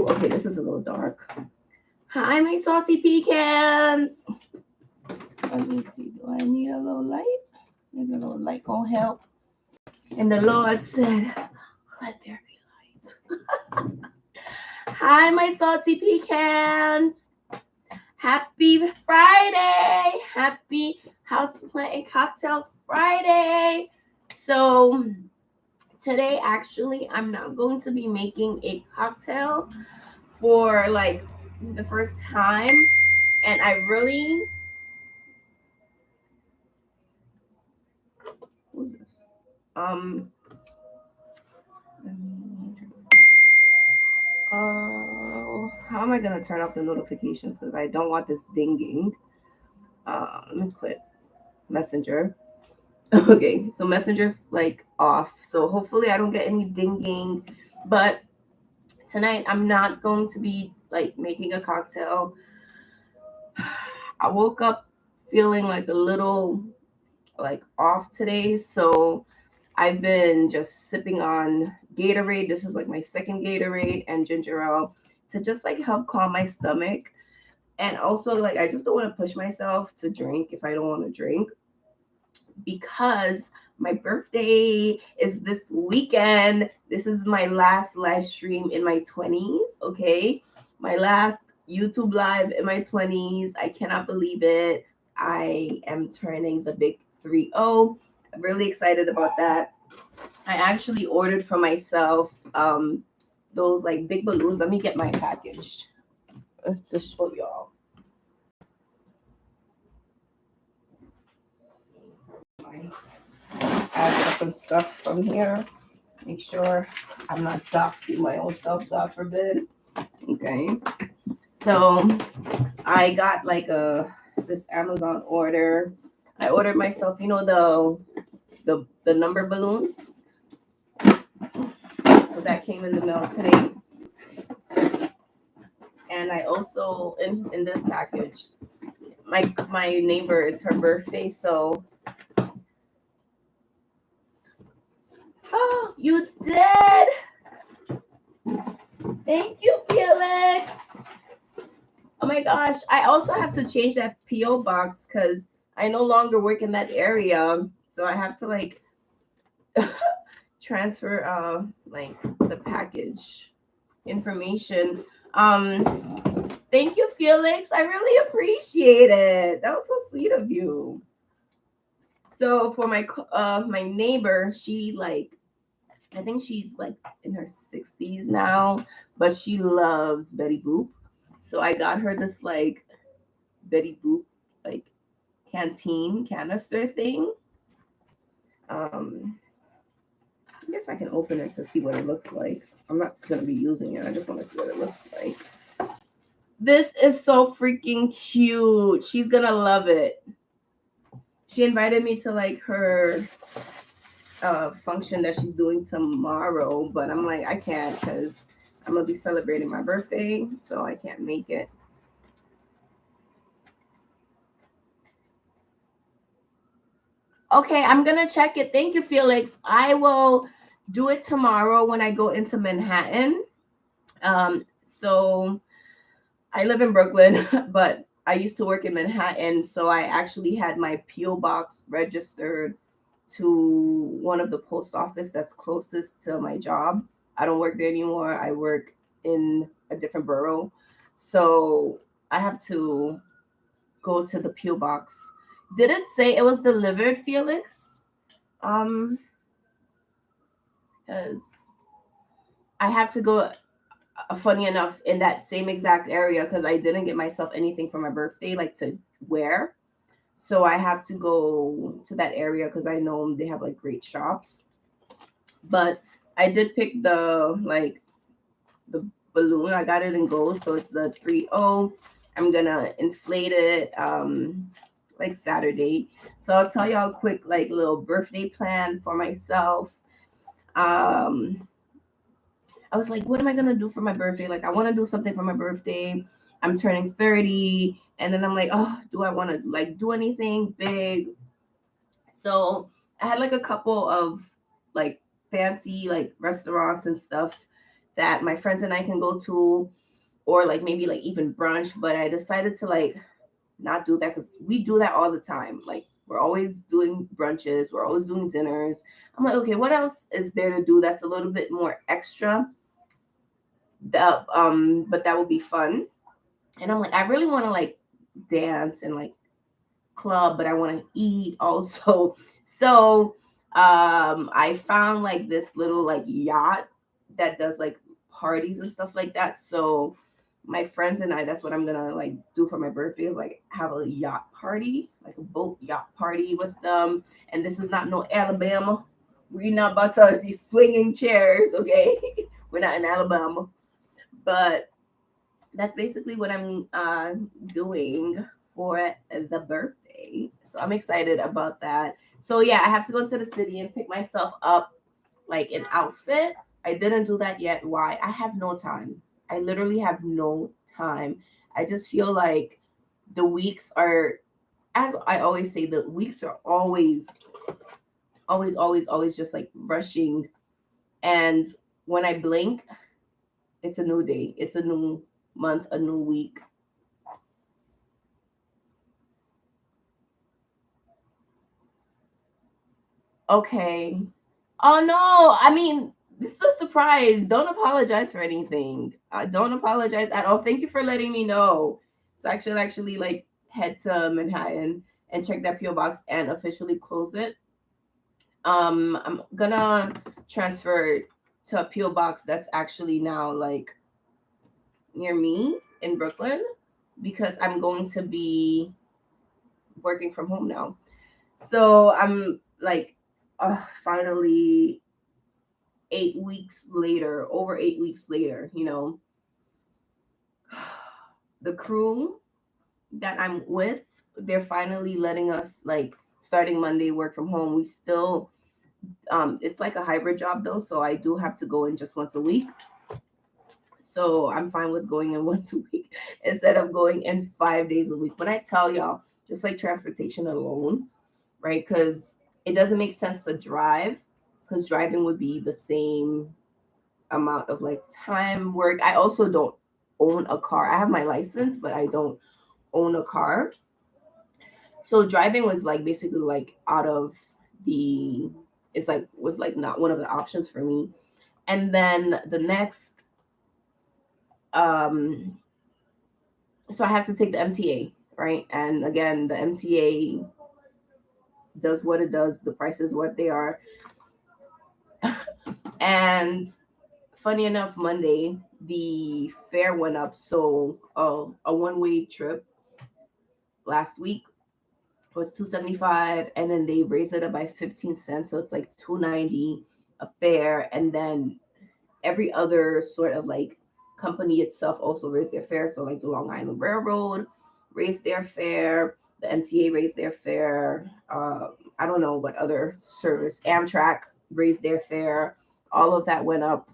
okay, this is a little dark. Hi, my salty pecans. Let me see. Do I need a little light? Maybe a little light gonna help. And the Lord said, let there be light. Hi, my salty pecans. Happy Friday. Happy HauzPlant and Cocktail Friday. So today, actually, I'm not going to be making a cocktail for like the first time. And I really... Who's this? How am I gonna turn off the notifications? Because I don't want this dinging. Let me quit Messenger. Okay, so Messenger's like off. So hopefully I don't get any dinging. But tonight I'm not going to be like making a cocktail. I woke up feeling like a little like off today, so I've been just sipping on Gatorade. This is like my second Gatorade and ginger ale to just like help calm my stomach. And also like I just don't want to push myself to drink if I don't want to drink, because my birthday is this weekend. This is my last live stream in my 20s, okay? My last YouTube live in my 20s. I cannot believe it. I am turning the big 3-0. I'm really excited about that. I actually ordered for myself those like big balloons. Let me get my package to show y'all. I got some stuff from here. Make sure I'm not doxing my own self, God forbid. Okay. So I got like this Amazon order. I ordered myself, the number balloons. So that came in the mail today. And I also in this package, my neighbor, it's her birthday, so oh, you did. Thank you, Felix. Oh my gosh. I also have to change that P.O. box because I no longer work in that area. So I have to like transfer like the package information. Thank you, Felix. I really appreciate it. That was so sweet of you. So for my neighbor, she like, I think she's like in her 60s now, but she loves Betty Boop. So I got her this like Betty Boop like canteen canister thing. I guess I can open it to see what it looks like. I'm not gonna be using it. I just want to see what it looks like. This is so freaking cute. She's gonna love it. She invited me to like her function that she's doing tomorrow, but I'm like, I can't because I'm gonna be celebrating my birthday, so I can't make it. Okay, I'm gonna check it. Thank you, Felix. I will do it tomorrow when I go into Manhattan. So I live in Brooklyn, but I used to work in Manhattan, so I actually had my P.O. box registered to one of the post office that's closest to my job. I don't work there anymore. I work in a different borough. So I have to go to the P.O. box. Did it say it was delivered, Felix? Because I have to go, funny enough, in that same exact area because I didn't get myself anything for my birthday, like to wear. So I have to go to that area because I know they have like great shops. But I did pick the balloon. I got it in gold, so it's the 3-0. I'm gonna inflate it like Saturday. So I'll tell y'all a quick like little birthday plan for myself. I was like, what am I gonna do for my birthday? Like, I want to do something for my birthday. I'm turning 30, and then I'm like, oh, do I want to like do anything big? So I had like a couple of like fancy like restaurants and stuff that my friends and I can go to, or like maybe like even brunch. But I decided to like not do that because we do that all the time. Like we're always doing brunches, we're always doing dinners. I'm like, okay, what else is there to do that's a little bit more extra? That but that would be fun. And I'm like, I really want to like dance and like club, but I want to eat also. So I found like this little like yacht that does like parties and stuff like that. So my friends and I, that's what I'm gonna like do for my birthday, is like have a yacht party, like a boat yacht party with them. And this is not no Alabama. We're not about to be swinging chairs, okay? We're not in Alabama, but that's basically what I'm doing for the birthday. So I'm excited about that. So yeah, I have to go into the city and pick myself up like an outfit. I didn't do that yet. Why? I have no time. I literally have no time. I just feel like the weeks are, as I always say, the weeks are always just like rushing. And when I blink, it's a new day. It's a new month, a new week. Okay. Oh no, I mean, this is a surprise. Don't apologize for anything. Don't apologize at all. Thank you for letting me know. So I should actually like head to Manhattan and check that PO box and officially close it. I'm gonna transfer to a PO box that's actually now like near me in Brooklyn, because I'm going to be working from home now. So I'm like, finally 8 weeks later, over 8 weeks later, the crew that I'm with, they're finally letting us like starting Monday work from home. We still, it's like a hybrid job though, so I do have to go in just once a week. So I'm fine with going in once a week instead of going in 5 days a week. When I tell y'all, just like transportation alone, right? Because it doesn't make sense to drive, because driving would be the same amount of like time work. I also don't own a car. I have my license, but I don't own a car. So driving was like basically like out of the, it's like was like not one of the options for me. And then the next, um so I have to take the MTA, right? And again, the MTA does what it does, the prices what they are. And funny enough, Monday the fare went up. So a one-way trip last week was 275, and then they raised it up by 15 cents, so it's like 290 a fare. And then every other sort of like company itself also raised their fare. So like the Long Island Railroad raised their fare, the MTA raised their fare. I don't know what other service. Amtrak raised their fare. All of that went up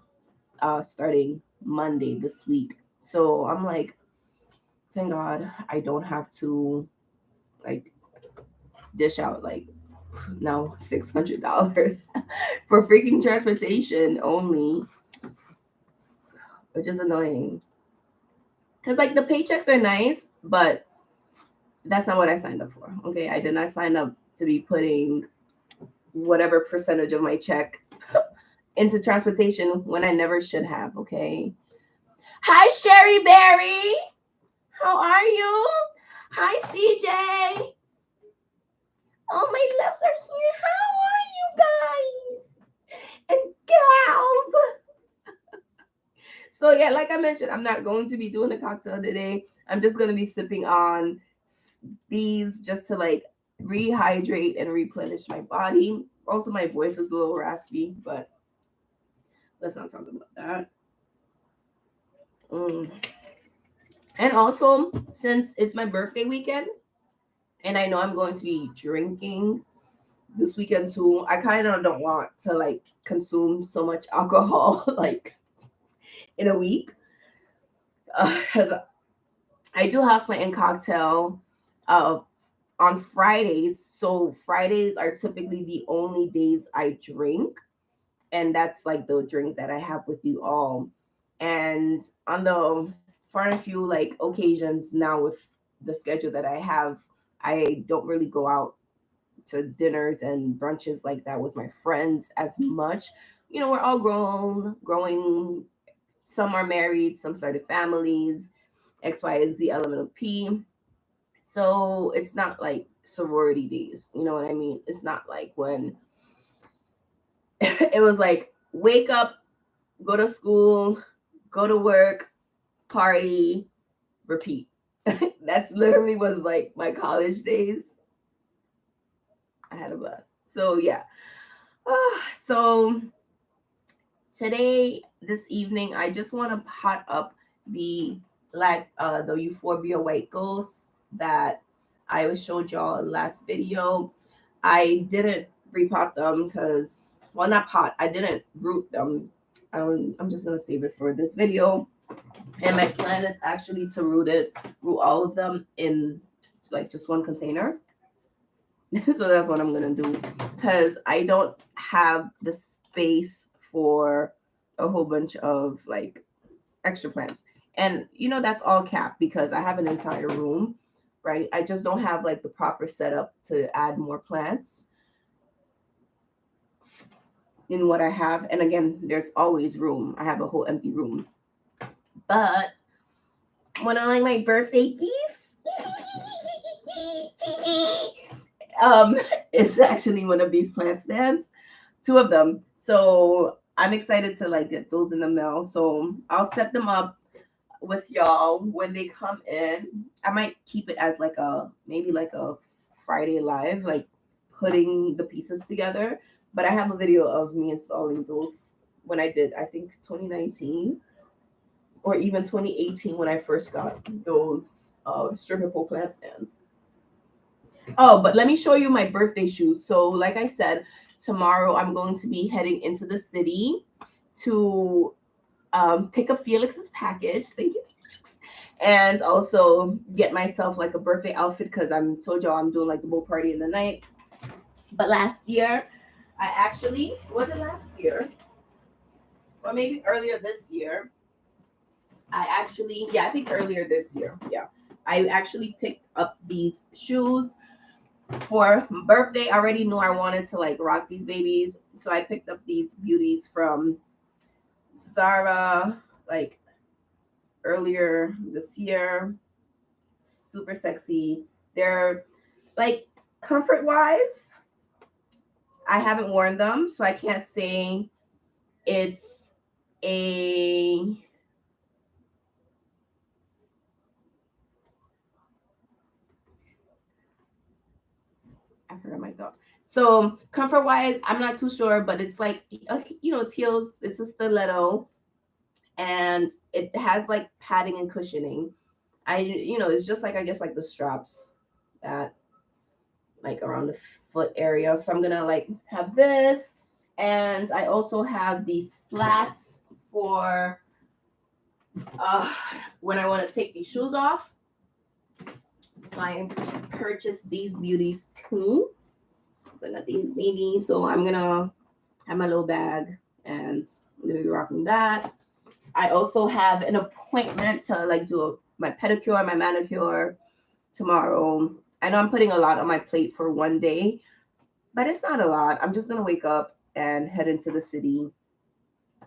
starting Monday this week. So I'm like, thank God I don't have to like dish out like now $600 for freaking transportation only, which is annoying. Cause like the paychecks are nice, but that's not what I signed up for. Okay, I did not sign up to be putting whatever percentage of my check into transportation when I never should have. Okay. Hi, Sherry Berry. How are you? Hi, CJ. Oh, my loves are here. How are you guys and gals? So yeah, like I mentioned, I'm not going to be doing a cocktail today. I'm just going to be sipping on these just to like rehydrate and replenish my body. Also, my voice is a little raspy, but let's not talk about that. Mm. And also, since it's my birthday weekend, and I know I'm going to be drinking this weekend too, I kind of don't want to like consume so much alcohol like in a week. Because I do house my in cocktail uh, on Fridays. So Fridays are typically the only days I drink, and that's like the drink that I have with you all. And on the far and few like occasions now with the schedule that I have, I don't really go out to dinners and brunches like that with my friends as much. You know, we're all growing. Some are married, some started families, X, Y, and Z, element of P. So it's not like sorority days. You know what I mean? It's not like when it was like wake up, go to school, go to work, party, repeat. That's literally was like my college days. I had a blast. So yeah. So today, this evening, I just want to pot up the the Euphorbia white ghosts that I showed y'all last video. I didn't repot them because, well, not pot. I didn't root them. I'm just gonna save it for this video. And my plan is actually to root all of them in like just one container. So that's what I'm gonna do because I don't have the space for a whole bunch of like extra plants. And you know that's all capped because I have an entire room, right? I just don't have like the proper setup to add more plants in what I have. And again, there's always room. I have a whole empty room. But one of like my birthday gifts um is actually one of these plant stands, two of them. So I'm excited to like get those in the mail. So I'll set them up with y'all when they come in. I might keep it as like a maybe like a Friday live, like putting the pieces together. But I have a video of me installing those when I did, I think 2019 or even 2018 when I first got those stripper pole plant stands. Oh, but let me show you my birthday shoes. So, like I said, tomorrow I'm going to be heading into the city to pick up Felix's package. Thank you, Felix. And also get myself like a birthday outfit because I'm told y'all I'm doing like the bowl party in the night. But last year, I actually, was it last year? Or maybe earlier this year. I think earlier this year. Yeah. I actually picked up these shoes for my birthday. I already knew I wanted to like rock these babies. So I picked up these beauties from Zara like earlier this year. Super sexy. They're like comfort wise, I haven't worn them, so I can't say it's a I forgot my thought. So comfort wise, I'm not too sure, but it's like you know, it's heels. It's a stiletto, and it has like padding and cushioning. It's just like I guess like the straps that like around the foot area. So I'm gonna like have this, and I also have these flats for uh when I want to take these shoes off. So I purchased these beauties too. So I got these babies. So I'm gonna have my little bag and I'm gonna be rocking that. I also have an appointment to like do my pedicure, my manicure tomorrow. I know I'm putting a lot on my plate for one day, but it's not a lot. I'm just gonna wake up and head into the city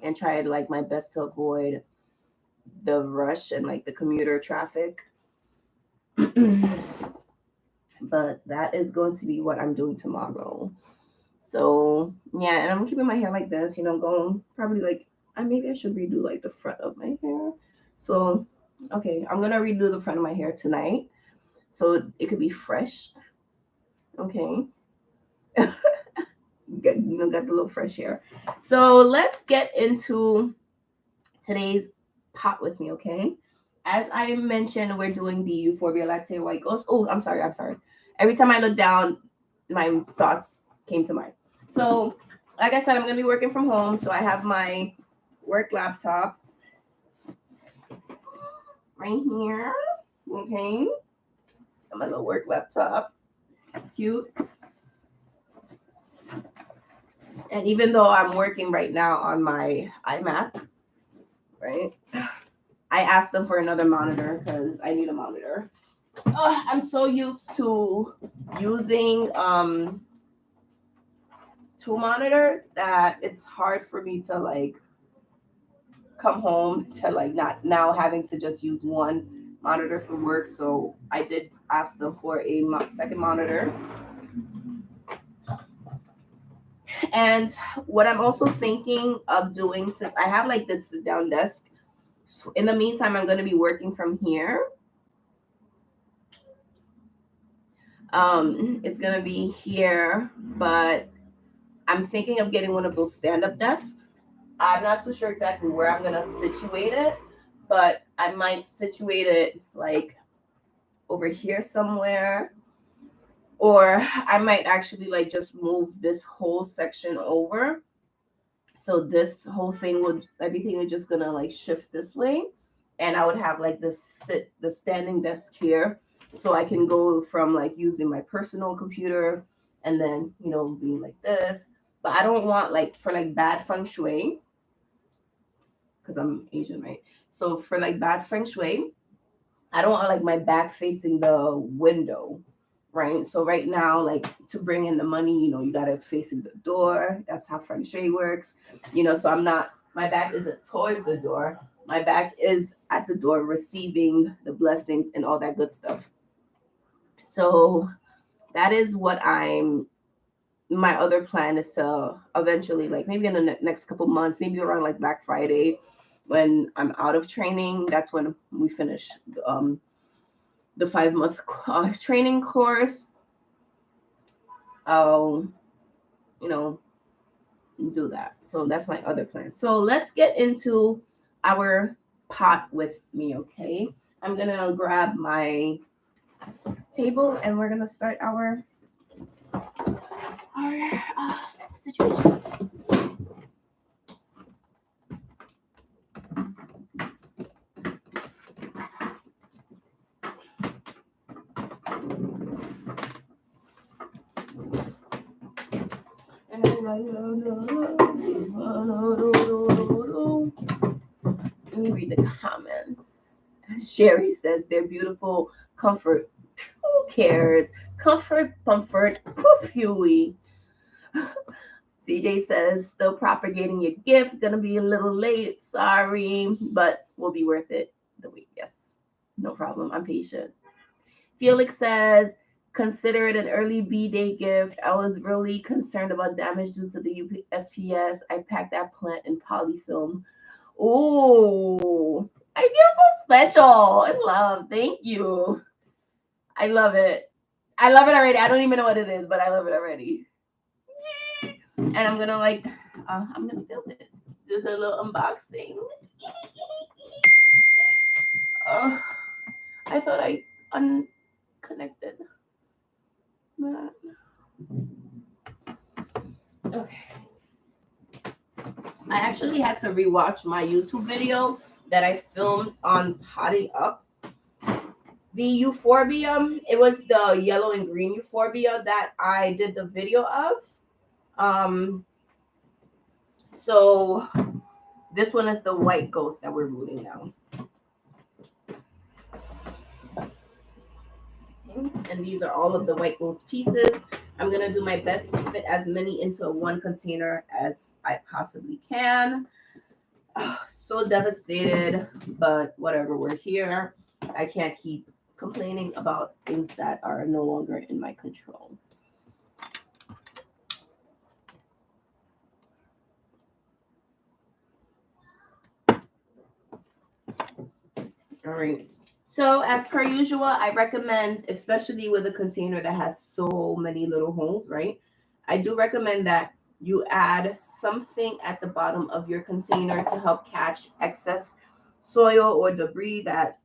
and try to like my best to avoid the rush and like the commuter traffic. But that is going to be what I'm doing tomorrow. So yeah, and I'm keeping my hair like this, going probably like maybe I should redo like the front of my hair. So okay, I'm gonna redo the front of my hair tonight so it could be fresh. Okay. Got the little fresh hair. So let's get into today's pot with me, okay? As I mentioned, we're doing the Euphorbia Latte White Ghost. Oh, I'm sorry. Every time I look down, my thoughts came to mind. So, like I said, I'm going to be working from home. So, I have my work laptop right here. Okay. My little work laptop. Cute. And even though I'm working right now on my iMac, right? I asked them for another monitor because I need a monitor. I'm so used to using two monitors that it's hard for me to like come home to like not now having to just use one monitor for work. So I did ask them for a second monitor. And what I'm also thinking of doing, since I have like this sit down desk, so in the meantime, I'm going to be working from here. It's going to be here, but I'm thinking of getting one of those stand-up desks. I'm not too sure exactly where I'm gonna situate it, but I might situate it like over here somewhere, or I might actually like just move this whole section over. So this whole thing would everything is just gonna like shift this way, and I would have like the standing desk here, so I can go from like using my personal computer and then being like this. But I don't want like for like bad feng shui because I'm Asian, right? So for like bad feng shui, I don't want like my back facing the window, right? So right now, like to bring in the money, you gotta facing the door. That's how feng shui works, So I'm not. My back isn't towards the door. My back is at the door, receiving the blessings and all that good stuff. So that is what I'm. My other plan is to eventually, like maybe in the next couple months, maybe around like Black Friday, when I'm out of training, that's when we finish the 5 month training course. I'll, you know, do that. So that's my other plan. So let's get into our pot with me, okay? I'm gonna grab my table and we're gonna start our situation. Let me read the comments. Sherry says they're beautiful. Comfort. Who cares? Comfort. Poof, Huey. CJ says still propagating your gift. Gonna be a little late. Sorry, but will be worth it. The wait. Yes, no problem. I'm patient. Felix says consider it an early B-Day gift. I was really concerned about damage due to the USPS. I packed that plant in polyfilm. Oh, I feel so special and love. Thank you. I love it. I love it already. I don't even know what it is, but I love it already. Yay. And I'm gonna I'm gonna film it. Do the little unboxing. Oh, I thought I unconnected. Okay. I actually had to rewatch my YouTube video that I filmed on potting up. The Euphorbia, it was the yellow and green Euphorbia that I did the video of. So this one is the white ghost that we're rooting now. And these are all of the white ghost pieces. I'm going to do my best to fit as many into one container as I possibly can. So devastated, but whatever, we're here. I can't keep complaining about things that are no longer in my control. All right. So as per usual, I recommend, especially with a container that has so many little holes, right? I do recommend that you add something at the bottom of your container to help catch excess soil or debris that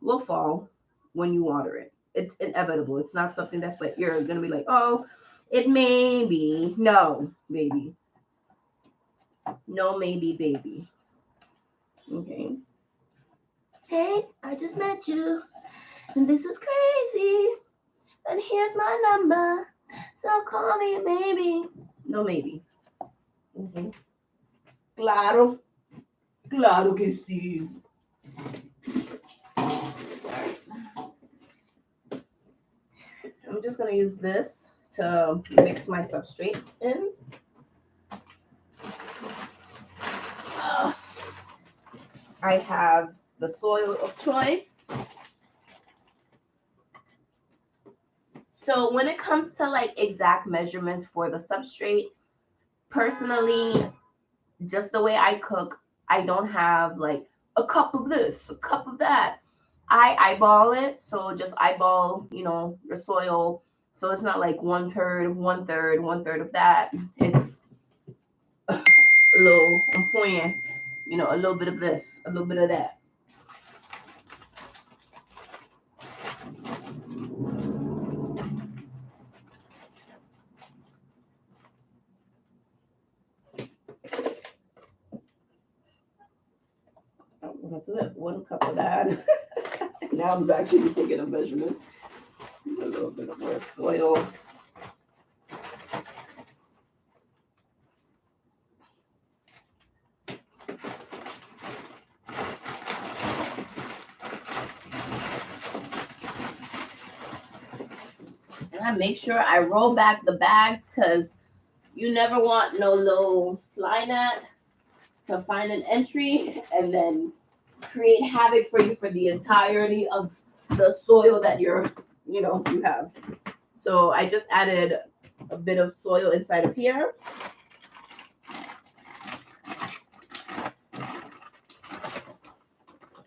will fall when you water it. It's inevitable. It's not something that's like you're gonna be like, oh, it may be. No, baby. No, maybe, baby. Okay. Hey, I just met you, and this is crazy. And here's my number, so call me maybe. No, maybe. Okay. Claro. Claro que sí. I'm just gonna use this to mix my substrate in. I have the soil of choice. So when it comes to like exact measurements for the substrate, personally, just the way I cook, I don't have like a cup of this, a cup of that. I eyeball it. So just eyeball, your soil. So it's not like 1/3, 1/3, 1/3 of that. It's a little, I'm pouring, a little bit of this, a little bit of that. I'm gonna put 1 cup of that. Now I'm actually thinking of measurements. A little bit of more soil. And I make sure I roll back the bags because you never want no little fly gnat to find an entry and then create havoc for you for the entirety of the soil that you have. So I just added a bit of soil inside of here.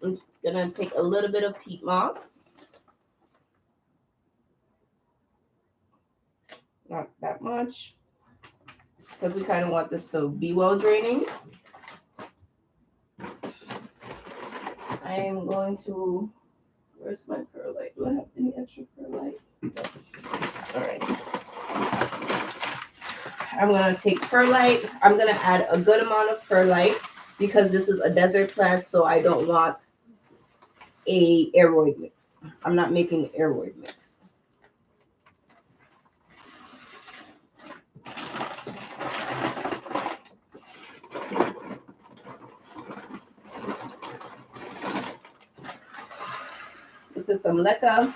I'm gonna take a little bit of peat moss. Not that much, because we kind of want this to be well draining. I am going to, where's my perlite? Do I have any extra perlite? All right. I'm going to take perlite. I'm going to add a good amount of perlite because this is a desert plant, so I don't want a aeroid mix. I'm not making an aeroid mix. This is some leca.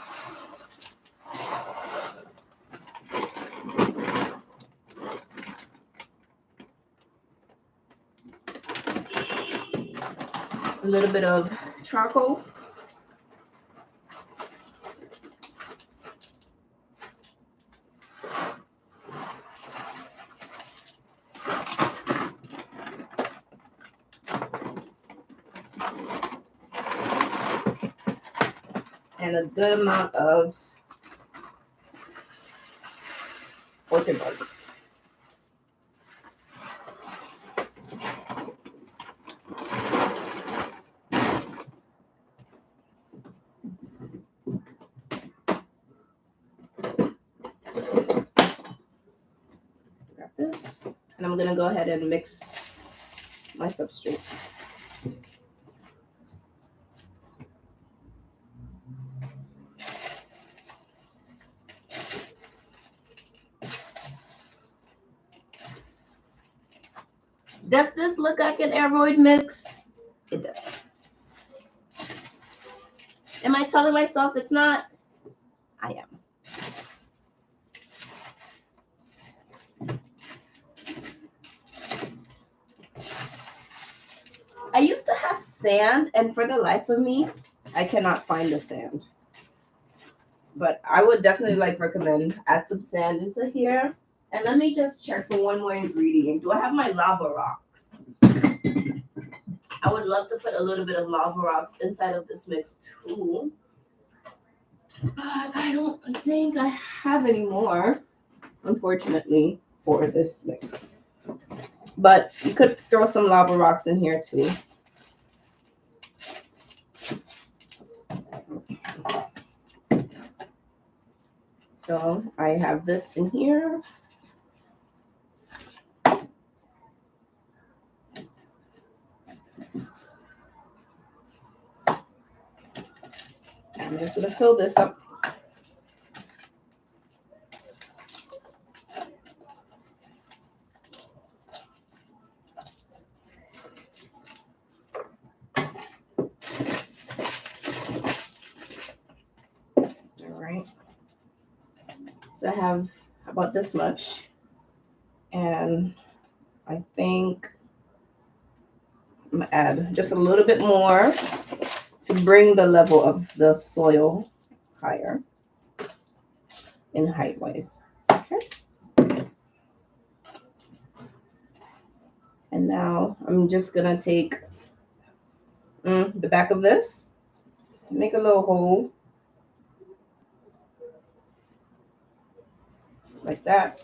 A little bit of charcoal. And a good amount of orchid bark. Grab this, and I'm gonna go ahead and mix my substrate. Does this look like an aeroid mix? It does. Am I telling myself it's not? I am. I used to have sand, and for the life of me, I cannot find the sand. But I would definitely recommend add some sand into here. And let me just check for one more ingredient. Do I have my lava rocks? I would love to put a little bit of lava rocks inside of this mix too. But I don't think I have any more, unfortunately, for this mix. But you could throw some lava rocks in here too. So I have this in here. I'm just going to fill this up. So I have about this much, and I think I'm gonna add just a little bit more to bring the level of the soil higher in height wise. Okay. And now I'm just gonna take the back of this, make a little hole like that.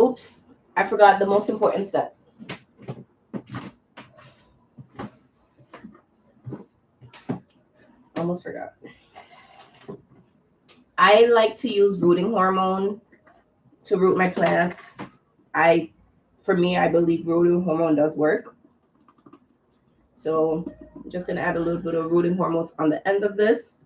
Oops, I forgot the most important step. Almost forgot. I like to use rooting hormone to root my plants. For me, I believe rooting hormone does work. So I'm just gonna add a little bit of rooting hormones on the ends of this.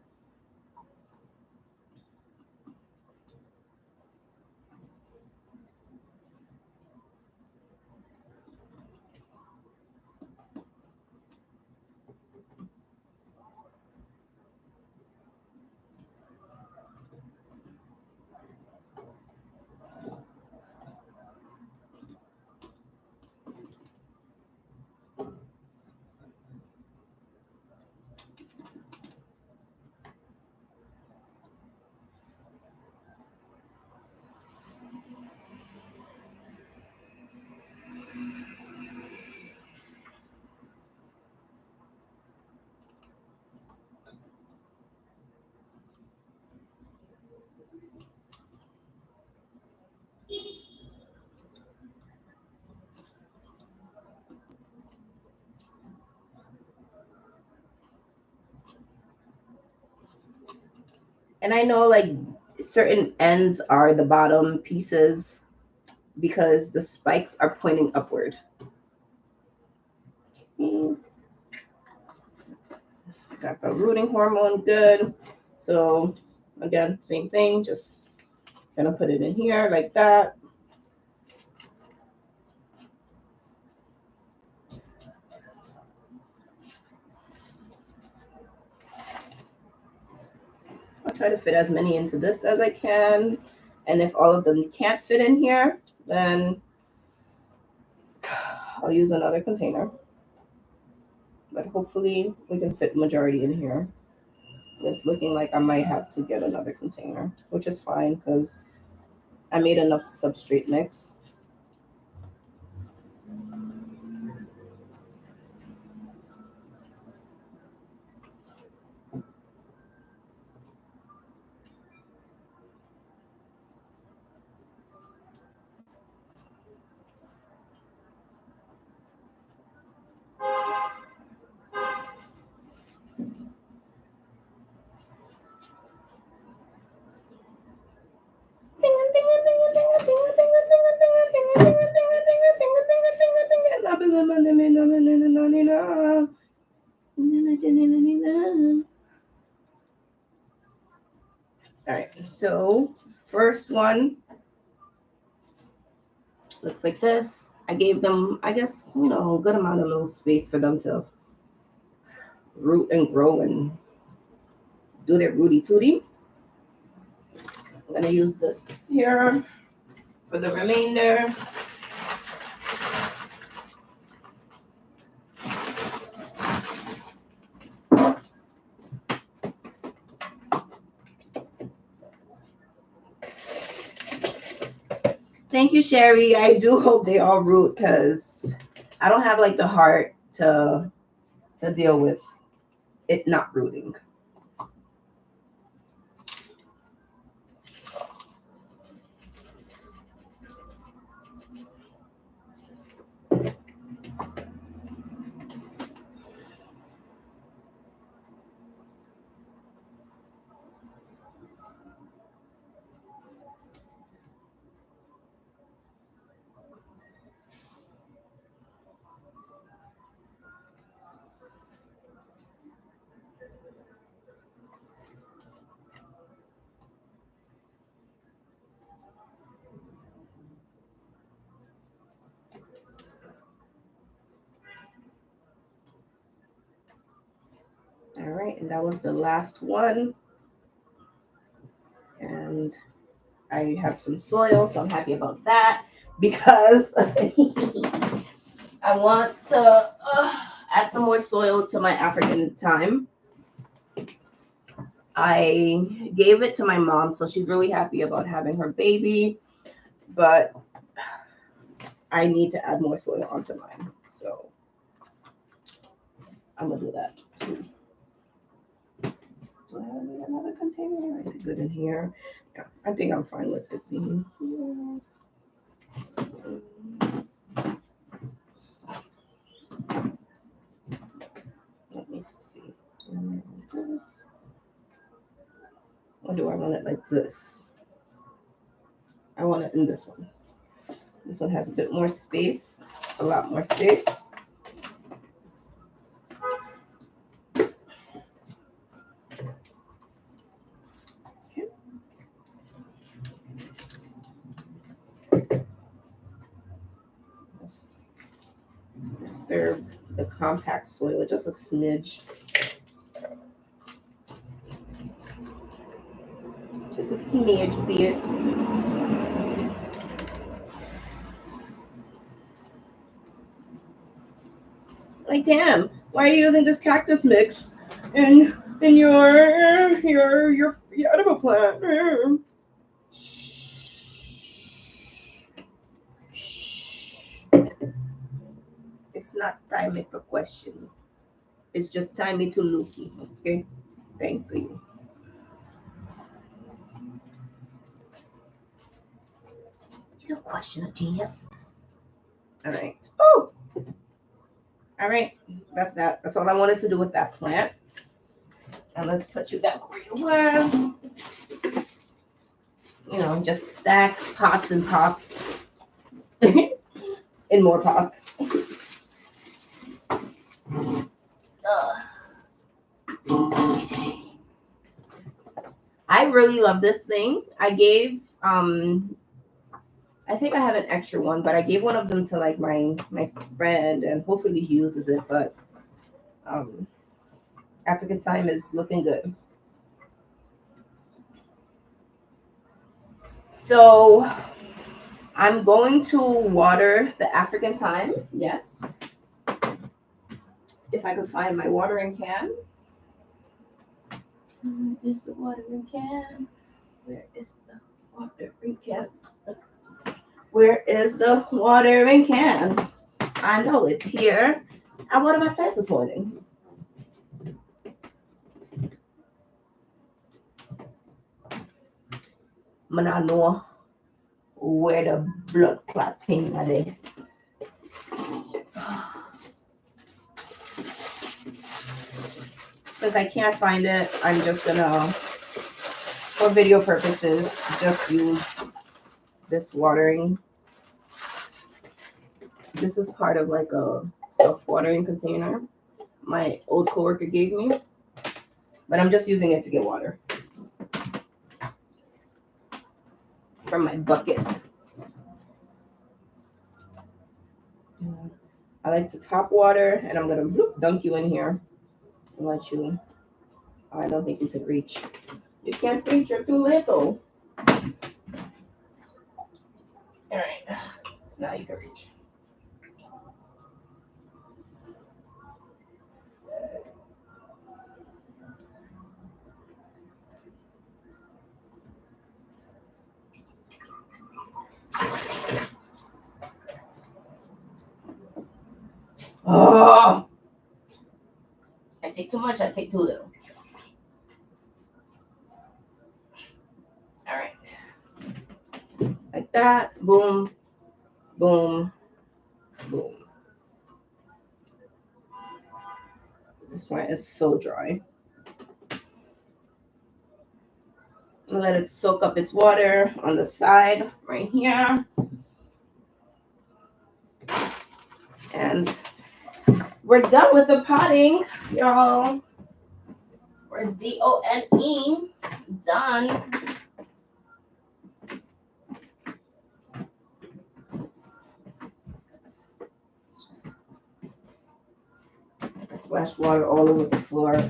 And I know like certain ends are the bottom pieces because the spikes are pointing upward. Got the rooting hormone good. So again, same thing, just gonna put it in here like that. I'll try to fit as many into this as I can. And if all of them can't fit in here, then I'll use another container. But hopefully we can fit majority in here. It's looking like I might have to get another container, which is fine because I made enough substrate mix. All right, so first one looks like this. I gave them, I guess, a good amount of little space for them to root and grow and do their rooty tooty. I'm gonna use this here for the remainder. Thank you, Sherry. I do hope they all root because I don't have like the heart to deal with it not rooting. right, and that was the last one. And I have some soil, so I'm happy about that because I want to add some more soil to my African thyme. I gave it to my mom, so she's really happy about having her baby, but I need to add more soil onto mine. So I'm gonna do that too. Do I have another container? Is it good in here? Yeah, I think I'm fine with it being here. Let me see. Do I want this? Or do I want it like this? I want it in this one. This one has a bit more space, a lot more space. Okay. Just disturb the compact soil just a smidge. Just a smidge bit. Like, Pam, why are you using this cactus mix in your edible plant? It's not time for questioning. It's just time to looking. Okay, thank you. He's a question, a genius. All right. Oh, all right. That's that. That's all I wanted to do with that plant. And let's put you back where you were. You know, just stack pots and pots in more pots. I really love this thing. I gave I think I have an extra one, but I gave one of them to like my friend, and hopefully he uses it. But African thyme is looking good. So I'm going to water the African thyme. Yes, if I could find my watering can. Where is the watering can? Where is the watering can? Where is the watering can? I know it's here. I watered my plants this morning. I know where the blood clotting are there. Because I can't find it, I'm just gonna, for video purposes, just use this watering. This is part of like a self-watering container my old coworker gave me, but I'm just using it to get water from my bucket. I like to top water, and I'm gonna dunk you in here and let you. Oh, I don't think you could reach. You can't reach. You're too little. All right, now you can reach. Oh, I take too much. I take too little. All right, like that. Boom, boom, boom. This one is so dry. Let it soak up its water on the side right here. And we're done with the potting, y'all. We're DONE, done. I splashed water all over the floor.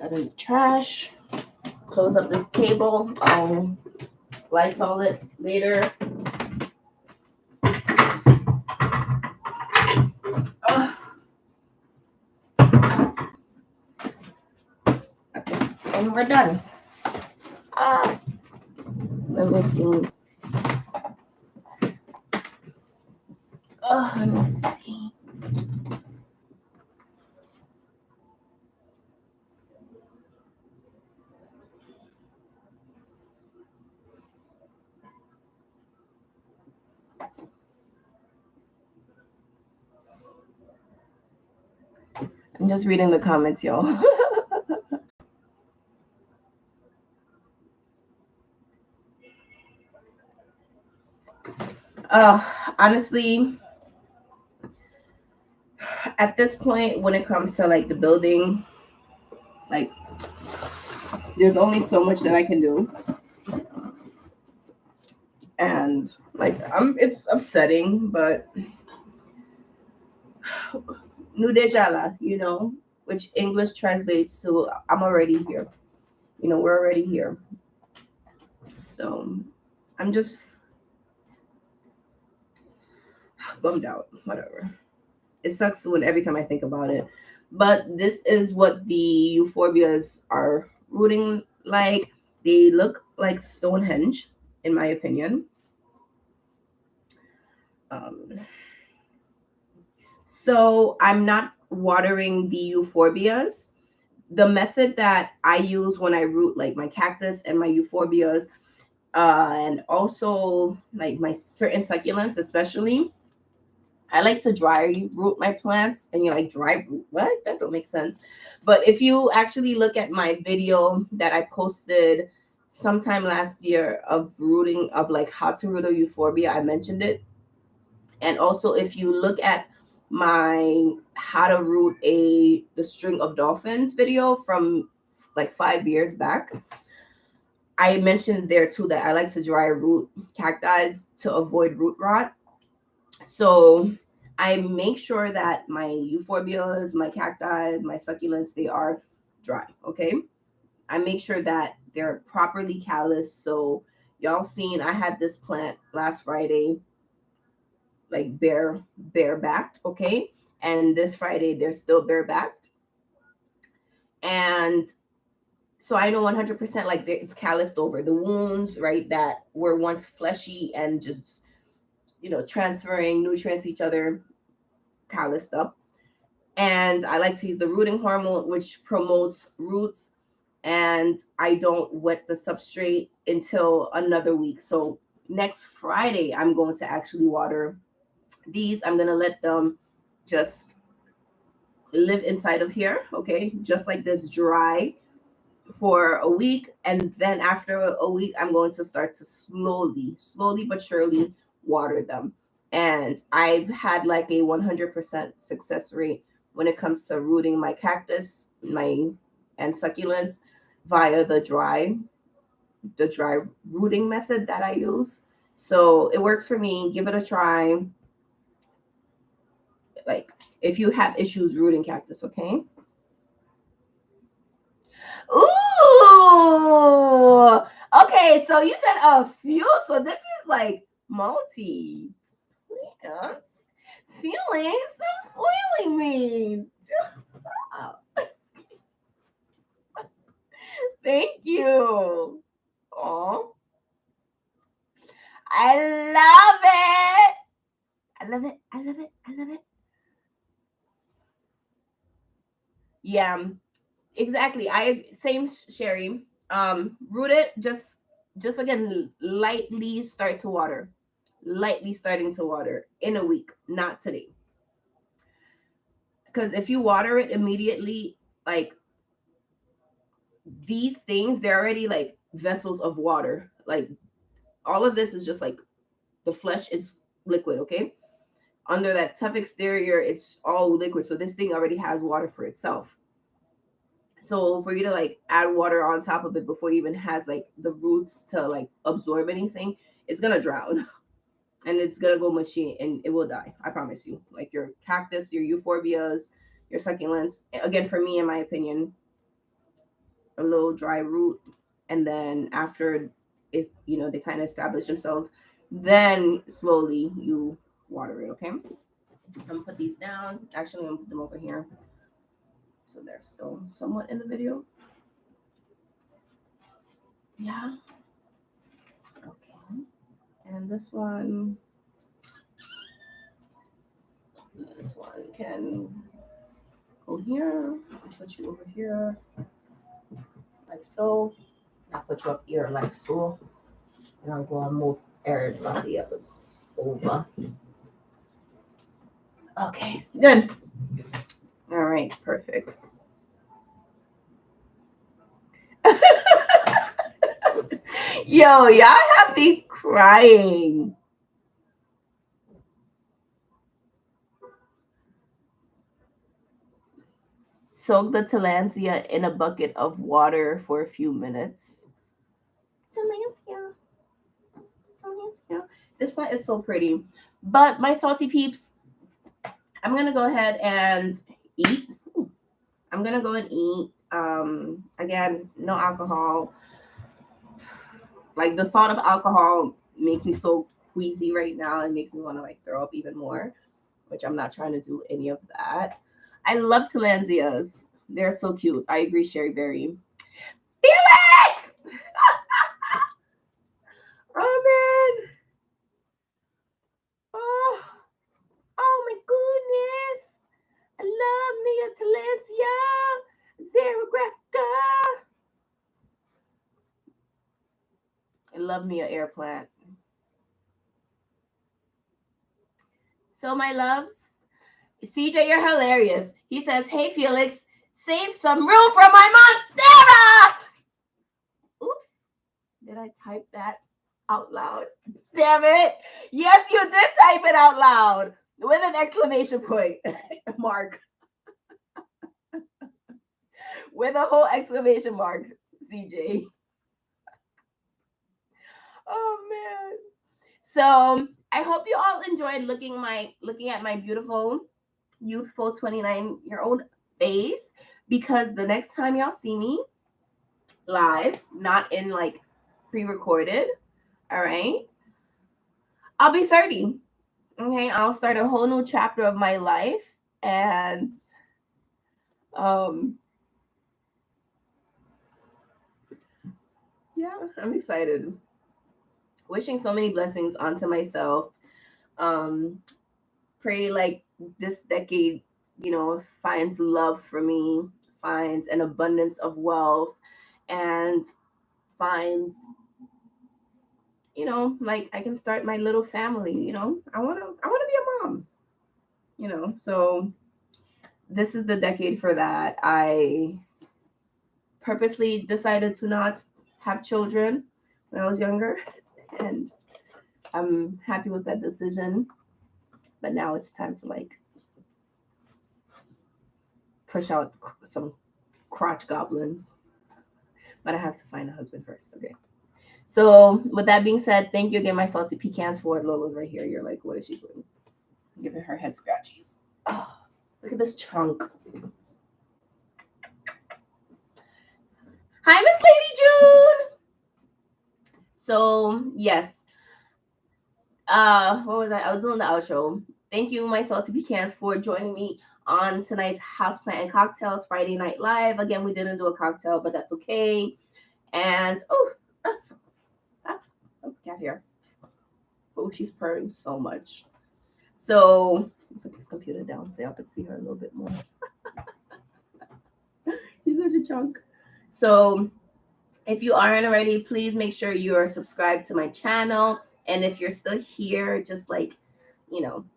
that in the trash. Close up this table. I'll Lysol it later. And we're done. Let me see. Let me see. I'm just reading the comments, y'all. Honestly, at this point, when it comes to like the building, like there's only so much that I can do. And like it's upsetting, but Nudejala, which English translates to I'm already here. We're already here. So I'm just bummed out. Whatever. It sucks when every time I think about it. But this is what the euphorbias are rooting like. They look like Stonehenge, in my opinion. So I'm not watering the euphorbias. The method that I use when I root like my cactus and my euphorbias, and also like my certain succulents, especially, I like to dry root my plants. And you're like, dry root? What? That don't make sense. But if you actually look at my video that I posted sometime last year of rooting, of like how to root a euphorbia, I mentioned it. And also if you look at my how to root the string of dolphins video from like 5 years back, I mentioned there too that I like to dry root cacti to avoid root rot. So I make sure that my euphorbias, my cacti, my succulents, they are dry. Okay. I make sure that they're properly calloused. So y'all seen I had this plant last Friday, like bare backed. Okay. And this Friday they're still bare backed. And so I know 100% like it's calloused over the wounds, right? That were once fleshy and just, transferring nutrients to each other, calloused up. And I like to use the rooting hormone, which promotes roots. And I don't wet the substrate until another week. So next Friday, I'm going to actually water these. I'm going to let them just live inside of here. Okay. Just like this, dry for a week. And then after a week, I'm going to start to slowly but surely water them. And I've had like a 100% success rate when it comes to rooting my cactus, and succulents via the dry rooting method that I use. So it works for me. Give it a try. Like if you have issues rooting cactus, okay? Ooh. Okay, so you said a few. So this is like multi. Yeah. Feelings, stop spoiling me. Stop. Thank you. Oh, I love it. I love it. I love it. I love it. Yeah, exactly. I same Sherry. Root it. Just again lightly start to water. Lightly starting to water in a week, not today. Because if you water it immediately, like these things, they're already like vessels of water. Like all of this is just like the flesh is liquid, okay? Under that tough exterior, it's all liquid. So this thing already has water for itself. So for you to like add water on top of it before it even has like the roots to like absorb anything, it's gonna drown. And it's gonna go mushy and it will die. I promise you. Like your cactus, your euphorbias, your succulents. Again, for me, in my opinion, a little dry root, and then after it, they kind of establish themselves, then slowly you water it. Okay, I'm gonna put these down. Actually, I'm gonna put them over here so they're still somewhat in the video. Yeah. Okay. And this one can go here. I'll put you over here, like so. I'll put you up here, like so. And I'm going to move everybody else over. Okay, good. All right, perfect. Yo, y'all have me crying. Soak the tillandsia in a bucket of water for a few minutes. Tillandsia. This plant is so pretty. But my salty peeps, I'm gonna go ahead and eat. I'm gonna go and eat. Again, no alcohol. Like the thought of alcohol makes me so queasy right now. It makes me want to like throw up even more, which I'm not trying to do any of that. I love tillandsias. They're so cute. I agree, Sherry Berry. Felix! Oh man. Oh, oh my goodness. I love me a tillandsia. Xerographica. I love me a air plant. So my loves, CJ, you're hilarious. He says, "Hey Felix, save some room for my monstera." Oops, did I type that out loud? Damn it! Yes, you did type it out loud with an exclamation point mark, with a whole exclamation mark, CJ. Oh man. So I hope you all enjoyed looking at my beautiful, youthful 29-year-old face, because the next time y'all see me live, not in like pre-recorded, all right, I'll be 30. Okay, I'll start a whole new chapter of my life, and um yeah, I'm excited. Wishing so many blessings onto myself. Um Pray like this decade, finds love for me, finds an abundance of wealth, and finds, like I can start my little family. I want to be a mom. So this is the decade for that. I purposely decided to not have children when I was younger, and I'm happy with that decision. But now it's time to like push out some crotch goblins. But I have to find a husband first. Okay. So with that being said, thank you again, my salty pecans, for Lola's right here. You're like, what is she doing? Giving her head scratchies. Oh, look at this chunk. Hi, Miss Lady June. So yes. What was I was doing the outro. Thank you, my salty pecans, for joining me on tonight's HauzPlant and Cocktails Friday Night Live. Again, we didn't do a cocktail, but that's okay. And cat here. Oh, she's purring so much. So put this computer down so y'all can see her a little bit more. She's such a chunk. So if you aren't already, please make sure you are subscribed to my channel. And if you're still here, just like,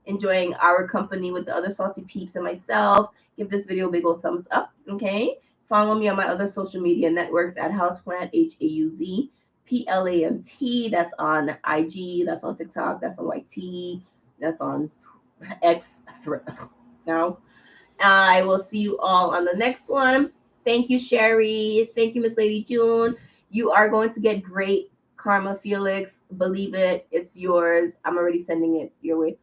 enjoying our company with the other salty peeps and myself, give this video a big old thumbs up. Okay. Follow me on my other social media networks at HauzPlant, HauzPlant. That's on IG, that's on TikTok, that's on YT, that's on X now. I will see you all on the next one. Thank you, Sherry. Thank you, Miss Lady June. You are going to get great karma, Felix. Believe it. It's yours. I'm already sending it your way.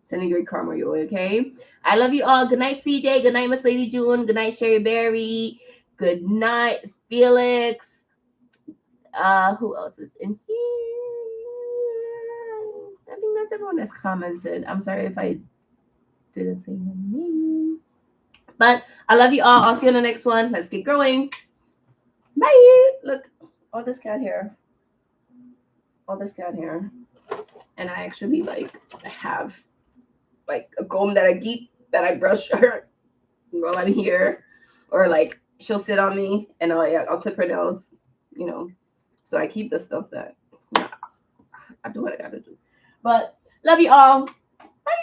Sending great karma your way, okay? I love you all. Good night, CJ. Good night, Miss Lady June. Good night, Sherry Berry. Good night, Felix. Who else is in here? I think that's everyone that's commented. I'm sorry if I didn't say your name. But I love you all. I'll see you on the next one. Let's get growing. Bye. Look, all this cat hair. All this cat hair. And I actually like have like a comb that I keep that I brush her while I'm here. Or like she'll sit on me and I'll clip her nails, you know. So I keep the stuff that I do what I gotta do. But love you all. Bye.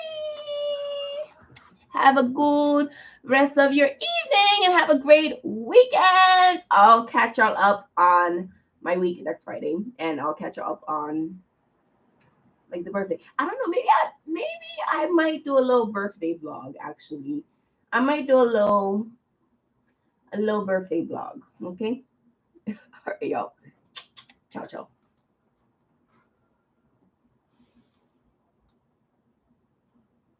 Have a good rest of your evening and have a great weekend. I'll catch y'all up on my week next Friday, and I'll catch y'all up on like the birthday. I don't know. Maybe I might do a little birthday vlog. Actually, I might do a little birthday vlog. Okay. All right, y'all. Ciao, ciao.